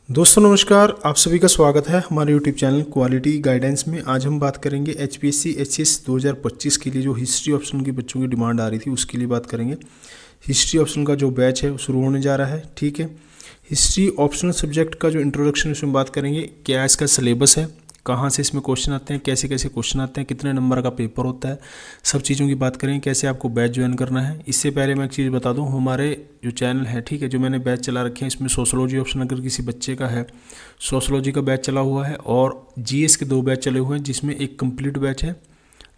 दोस्तों नमस्कार, आप सभी का स्वागत है हमारे यूट्यूब चैनल क्वालिटी गाइडेंस में। आज हम बात करेंगे एचपीएससी एचएस 2025 के लिए जो हिस्ट्री ऑप्शन की बच्चों की डिमांड आ रही थी उसके लिए बात करेंगे। हिस्ट्री ऑप्शन का जो बैच है वो शुरू होने जा रहा है। ठीक है, हिस्ट्री ऑप्शनल सब्जेक्ट का जो इंट्रोडक्शन इसमें बात करेंगे, क्या इसका सिलेबस है, कहाँ से इसमें क्वेश्चन आते हैं, कैसे कैसे क्वेश्चन आते हैं, कितने नंबर का पेपर होता है, सब चीज़ों की बात करेंगे, कैसे आपको बैच ज्वाइन करना है। इससे पहले मैं एक चीज़ बता दूं, हमारे जो चैनल है, ठीक है, जो मैंने बैच चला रखे हैं इसमें सोशोलॉजी ऑप्शन अगर किसी बच्चे का है, सोशोलॉजी का बैच चला हुआ है और जीएस के 2 बैच चले हुए हैं, जिसमें एक कंप्लीट बैच है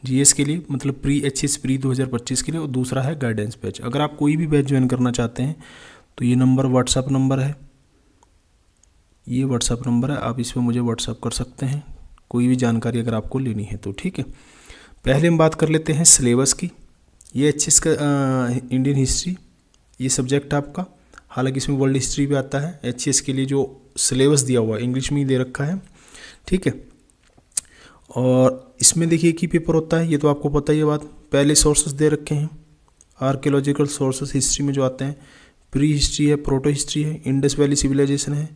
जीएस के लिए, मतलब प्री एचएस प्री 2025 के लिए, और दूसरा है गाइडेंस बैच। अगर आप कोई भी बैच ज्वाइन करना चाहते हैं तो ये नंबर व्हाट्सअप नंबर है, ये व्हाट्सअप नंबर है, आप इस पर मुझे व्हाट्सअप कर सकते हैं कोई भी जानकारी अगर आपको लेनी है तो। ठीक है, पहले हम बात कर लेते हैं सिलेबस की। ये एचएस का इंडियन हिस्ट्री ये सब्जेक्ट है आपका, हालांकि इसमें वर्ल्ड हिस्ट्री भी आता है। एचएस के लिए जो सिलेबस दिया हुआ है इंग्लिश में ही दे रखा है। ठीक है, और इसमें देखिए कि पेपर होता है, ये तो आपको पता ही है बात। पहले सोर्सेस दे रखे हैं, आर्कियोलॉजिकल सोर्सेस हिस्ट्री में जो आते हैं, प्री हिस्ट्री है, प्रोटो हिस्ट्री है, इंडस वैली सिविलाइजेशन है,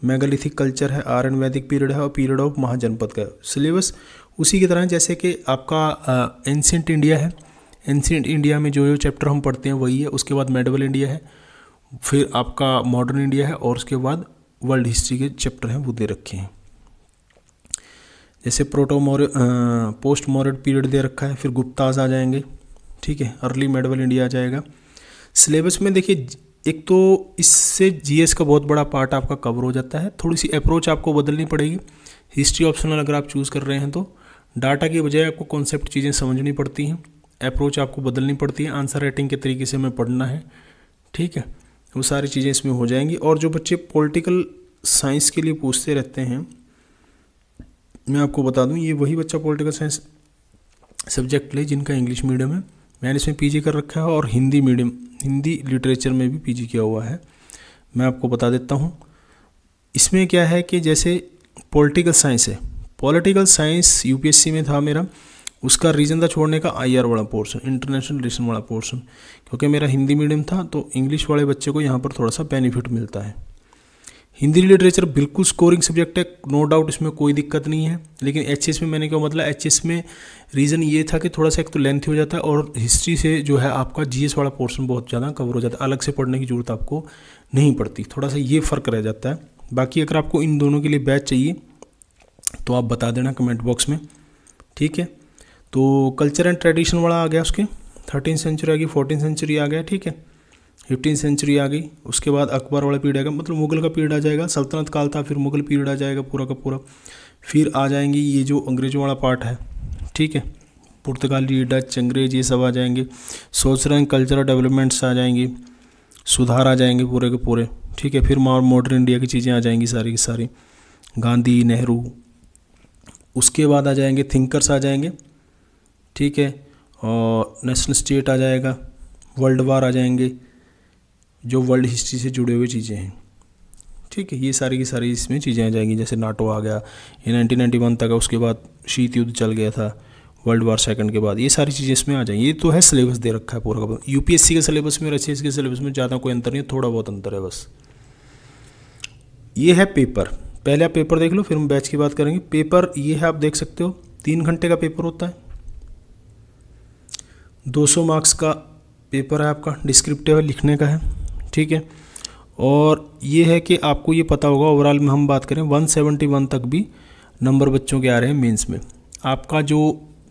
मेगालिथिक कल्चर है, आर्यन वैदिक पीरियड है और पीरियड ऑफ महाजनपद का सिलेबस उसी की तरह जैसे कि आपका एंशिएंट इंडिया है। एंशिएंट इंडिया में जो चैप्टर हम पढ़ते हैं वही है, उसके बाद मेडिवल इंडिया है, फिर आपका मॉडर्न इंडिया है और उसके बाद वर्ल्ड हिस्ट्री के चैप्टर हैं वो दे रखे हैं। जैसे पोस्ट मॉडर्न पीरियड दे रखा है, फिर गुप्ताज आ जाएंगे। ठीक है, अर्ली मेडिवल इंडिया आ जाएगा। सिलेबस में देखिए, एक तो इससे जीएस का बहुत बड़ा पार्ट आपका कवर हो जाता है। थोड़ी सी अप्रोच आपको बदलनी पड़ेगी। हिस्ट्री ऑप्शनल अगर आप चूज़ कर रहे हैं तो डाटा की बजाय आपको कॉन्सेप्ट चीज़ें समझनी पड़ती हैं, अप्रोच आपको बदलनी पड़ती है, आंसर राइटिंग के तरीके से हमें पढ़ना है। ठीक है, वो सारी चीज़ें इसमें हो जाएंगी। और जो बच्चे पॉलिटिकल साइंस के लिए पूछते रहते हैं, मैं आपको बता दूँ, ये वही बच्चा पॉलिटिकल साइंस सब्जेक्ट ले जिनका इंग्लिश मीडियम है। मैंने इसमें पीजी कर रखा है और हिंदी मीडियम, हिंदी लिटरेचर में भी पीजी किया हुआ है। मैं आपको बता देता हूँ इसमें क्या है कि जैसे पॉलिटिकल साइंस है, पॉलिटिकल साइंस यूपीएससी में था मेरा, उसका रीज़न था छोड़ने का आईआर वाला पोर्शन, इंटरनेशनल रिलेशन वाला पोर्शन, क्योंकि मेरा हिंदी मीडियम था तो इंग्लिश वाले बच्चे को यहाँ पर थोड़ा सा बेनिफिट मिलता है। हिंदी लिटरेचर बिल्कुल स्कोरिंग सब्जेक्ट है, नो डाउट, इसमें कोई दिक्कत नहीं है। लेकिन एचएस में मैंने क्या मतलब, एचएस में रीज़न ये था कि थोड़ा सा एक तो लेंथ हो जाता है और हिस्ट्री से जो है आपका जीएस वाला पोर्शन बहुत ज़्यादा कवर हो जाता है, अलग से पढ़ने की जरूरत आपको नहीं पड़ती, थोड़ा सा ये फ़र्क रह जाता है। बाकी अगर आपको इन दोनों के लिए बैच चाहिए तो आप बता देना कमेंट बॉक्स में। ठीक है, तो कल्चर एंड ट्रेडिशन वाला आ गया, उसके 13वीं सेंचुरी आ गई, 14वीं सेंचुरी आ गया, ठीक है, 15वीं सेंचुरी आ गई, उसके बाद अकबर वाला पीरियड आएगा, मतलब मुगल का पीरियड आ जाएगा, सल्तनत काल था, फिर मुगल पीरियड आ जाएगा पूरा का पूरा, फिर आ जाएंगी ये जो अंग्रेज़ों वाला पार्ट है। ठीक है, पुर्तगाली, डच, अंग्रेज, ये सब आ जाएंगे। सोशल एंड कल्चरल डेवलपमेंट्स आ जाएंगी, सुधार आ जाएंगे पूरे के पूरे। ठीक है, फिर मॉडर्न इंडिया की चीज़ें आ जाएंगी सारी की सारी, गांधी, नेहरू। उसके बाद आ जाएंगे थिंकर्स आ जाएंगे। ठीक है, और नेशनल स्टेट आ जाएगा, वर्ल्ड वार आ जाएंगे, जो वर्ल्ड हिस्ट्री से जुड़े हुए चीज़ें हैं। ठीक है, ये सारी की सारी इसमें चीज़ें आ जाएंगी। जैसे नाटो आ गया, ये 1991 तक है, उसके बाद शीत युद्ध चल गया था, वर्ल्ड वार सेकंड के बाद, ये सारी चीज़ें इसमें आ जाएंगी। ये तो है सिलेबस दे रखा है पूरा का पूरा। यूपीएससी के सिलेबस में और एचएस के सिलेबस में ज़्यादा कोई अंतर नहीं है, थोड़ा बहुत अंतर है बस। ये है पेपर, पहले आप पेपर देख लो फिर हम बैच की बात करेंगे। पेपर ये है, आप देख सकते हो 3 घंटे का पेपर होता है, 200 मार्क्स का पेपर है आपका, डिस्क्रिप्टिव है, लिखने का है। ठीक है, और ये है कि आपको ये पता होगा, ओवरऑल में हम बात करें 171 तक भी नंबर बच्चों के आ रहे हैं मेंस में। आपका जो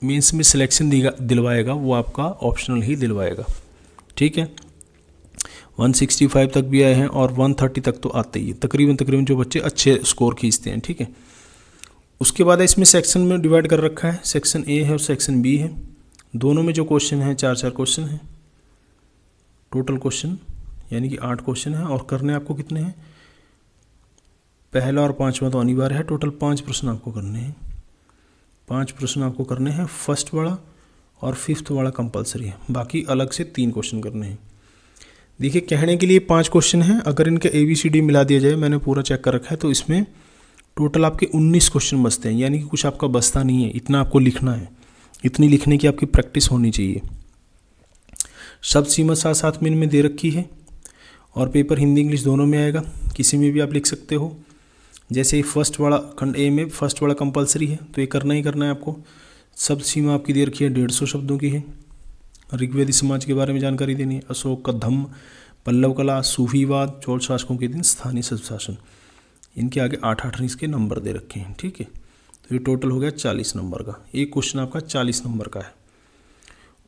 मेंस में सिलेक्शन दिलवाएगा वो आपका ऑप्शनल ही दिलवाएगा। ठीक है, 165 तक भी आए हैं और 130 तक तो आते ही है, तकरीबन जो बच्चे अच्छे स्कोर खींचते हैं। ठीक है, उसके बाद इसमें सेक्शन में डिवाइड कर रखा है, सेक्शन ए है और सेक्शन बी है। दोनों में जो क्वेश्चन है 4 क्वेश्चन हैं टोटल क्वेश्चन, यानी कि 8 क्वेश्चन है। और करने आपको कितने हैं, पहला और 5वां तो अनिवार्य है, टोटल 5 प्रश्न आपको करने हैं। 5 प्रश्न आपको करने हैं, फर्स्ट वाला और 5th वाला कंपलसरी है, बाकी अलग से 3 क्वेश्चन करने हैं। देखिए, कहने के लिए 5 क्वेश्चन हैं, अगर इनके ABCD मिला दिया जाए, मैंने पूरा चेक कर रखा है, तो इसमें टोटल आपके 19 क्वेश्चन बचते हैं, यानी कि कुछ आपका बचता नहीं है। इतना आपको लिखना है, इतनी लिखने की आपकी प्रैक्टिस होनी चाहिए। शब्द सीमा 7 मिनट में दे रखी है और पेपर हिंदी इंग्लिश दोनों में आएगा, किसी में भी आप लिख सकते हो। जैसे ही फर्स्ट वाला खंड ए में फर्स्ट वाला कंपलसरी है तो ये करना ही करना है आपको। शब्द सीमा आपकी दे रखी है 150 शब्दों की है। ऋग्वेदी समाज के बारे में जानकारी देनी है, अशोक का धम्म, पल्लव कला, सूफीवाद, चोल शासकों के दिन, स्थानीय स्वशासन। इनके आगे 8-8 इसके नंबर दे रखे हैं, ठीक है। तो ये टोटल हो गया 40 नंबर का। एक क्वेश्चन आपका 40 नंबर का है।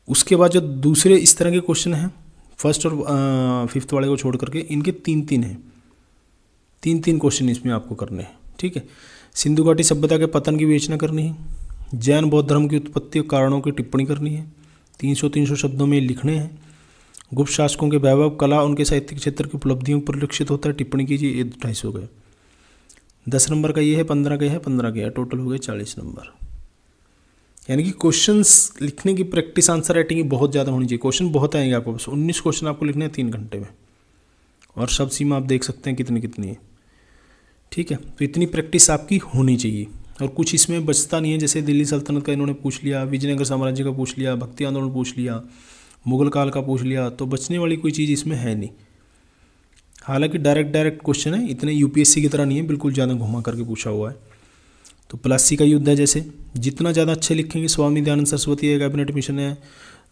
उसके बाद जो दूसरे इस तरह के क्वेश्चन हैं फर्स्ट और फिफ्थ वाले को छोड़ करके, इनके 3-3 हैं, 3-3 क्वेश्चन इसमें आपको करने हैं, ठीक है। सिंधु घाटी सभ्यता के पतन की विवेचना करनी है, जैन बौद्ध धर्म की उत्पत्ति और कारणों की टिप्पणी करनी है, 300 शब्दों में लिखने हैं। गुप्त शासकों के वैभव, कला, उनके साहित्यिक क्षेत्र की उपलब्धियों पर परिलक्षित होता है, टिप्पणी कीजिए। ये 250 हो गए। 10 नंबर का ये है, 15 का है, 15 का है, टोटल हो गए 40 नंबर। यानी कि क्वेश्चंस लिखने की प्रैक्टिस, आंसर राइटिंग की बहुत ज़्यादा होनी चाहिए। क्वेश्चन बहुत आएंगे आपको, बस 19 क्वेश्चन आपको लिखने हैं 3 घंटे में। और शब्द सीमा आप देख सकते हैं कितनी कितनी है, ठीक है। तो इतनी प्रैक्टिस आपकी होनी चाहिए। और कुछ इसमें बचता नहीं है, जैसे दिल्ली सल्तनत का इन्होंने पूछ लिया, विजयनगर साम्राज्य का पूछ लिया, भक्ति आंदोलन पूछ लिया, मुगल काल का पूछ लिया, तो बचने वाली कोई चीज़ इसमें है नहीं। हालांकि डायरेक्ट क्वेश्चन है, इतने यूपीएससी की तरह नहीं है, बिल्कुल ज़्यादा घुमा करके पूछा हुआ है। तो प्लासी का युद्ध है, जैसे जितना ज़्यादा अच्छे लिखेंगे, स्वामी दयानंद सरस्वती है, कैबिनेट मिशन है,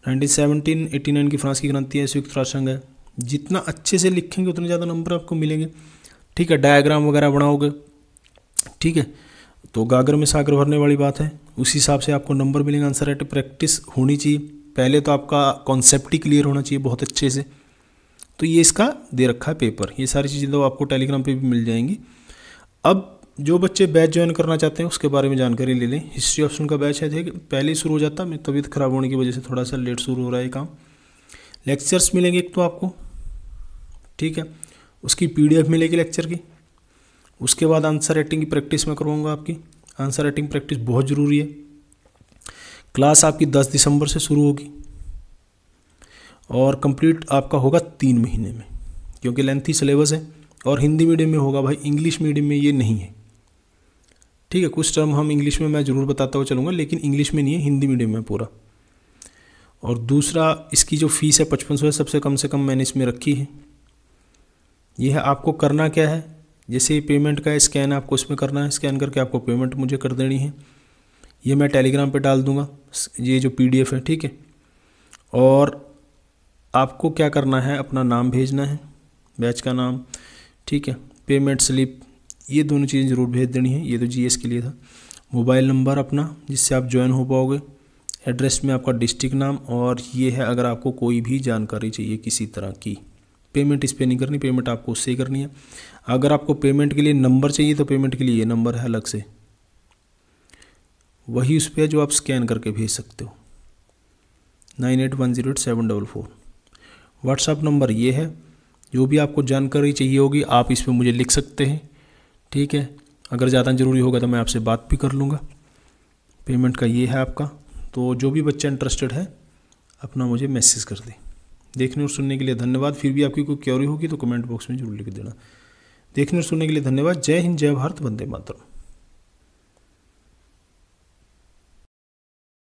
1917-89 की फ्रांस की क्रांति है, संयुक्त राष्ट्र संघ है, जितना अच्छे से लिखेंगे उतने ज़्यादा नंबर आपको मिलेंगे, ठीक है। डायग्राम वगैरह बनाओगे, ठीक है, तो गागर में सागर भरने वाली बात है, उस हिसाब से आपको नंबर मिलेंगे। आंसर राइटिंग प्रैक्टिस होनी चाहिए। पहले तो आपका कॉन्सेप्ट ही क्लियर होना चाहिए बहुत अच्छे से। तो ये इसका दे रखा है पेपर, ये सारी चीज़ें तो आपको टेलीग्राम पे भी मिल जाएंगी। अब जो बच्चे बैच ज्वाइन करना चाहते हैं उसके बारे में जानकारी ले लें। हिस्ट्री ऑप्शन का बैच है, देखिए पहले ही शुरू हो जाता, मेरी तबीयत खराब होने की वजह से थोड़ा सा लेट शुरू हो रहा है ये काम। लेक्चर्स मिलेंगे एक तो आपको, ठीक है, उसकी PDF मिलेगी लेक्चर की। उसके बाद आंसर राइटिंग की प्रैक्टिस मैं करवाऊँगा आपकी। आंसर राइटिंग प्रैक्टिस बहुत ज़रूरी है। क्लास आपकी 10 दिसंबर से शुरू होगी और कंप्लीट आपका होगा 3 महीने में, क्योंकि लेंथी सिलेबस है। और हिंदी मीडियम में होगा भाई, इंग्लिश मीडियम में ये नहीं है, ठीक है। कुछ टर्म हम इंग्लिश में मैं ज़रूर बताता हुआ चलूँगा, लेकिन इंग्लिश में नहीं है, हिंदी मीडियम में पूरा। और दूसरा, इसकी जो फीस है 5500 है, सबसे कम मैंने इसमें रखी है। यह है, आपको करना क्या है, जैसे पेमेंट का स्कैन आपको इसमें करना है, स्कैन करके आपको पेमेंट मुझे कर देनी है। ये मैं टेलीग्राम पे डाल दूँगा, ये जो PDF है, ठीक है। और आपको क्या करना है, अपना नाम भेजना है, बैच का नाम, ठीक है, पेमेंट स्लिप, ये दोनों चीज़ें ज़रूर भेज देनी है। ये तो GS के लिए था। मोबाइल नंबर अपना जिससे आप ज्वाइन हो पाओगे, एड्रेस में आपका डिस्ट्रिक्ट नाम, और ये है अगर आपको कोई भी जानकारी चाहिए किसी तरह की। पेमेंट इस पर नहीं करनी, पेमेंट आपको उससे ही करनी है। अगर आपको पेमेंट के लिए नंबर चाहिए तो पेमेंट के लिए ये नंबर है अलग से, वही उस पर जो आप स्कैन करके भेज सकते हो, 98108744। व्हाट्सअप नंबर ये है, जो भी आपको जानकारी चाहिए होगी आप इस पर मुझे लिख सकते हैं, ठीक है। अगर ज़्यादा ज़रूरी होगा तो मैं आपसे बात भी कर लूँगा। पेमेंट का ये है आपका। तो जो भी बच्चा इंटरेस्टेड है अपना मुझे मैसेज कर दे। देखने और सुनने के लिए धन्यवाद। फिर भी आपकी कोई क्वेरी होगी तो कमेंट बॉक्स में जरूर लिख देना। देखने और सुनने के लिए धन्यवाद। जय हिंद, जय भारत, वंदे मातरम।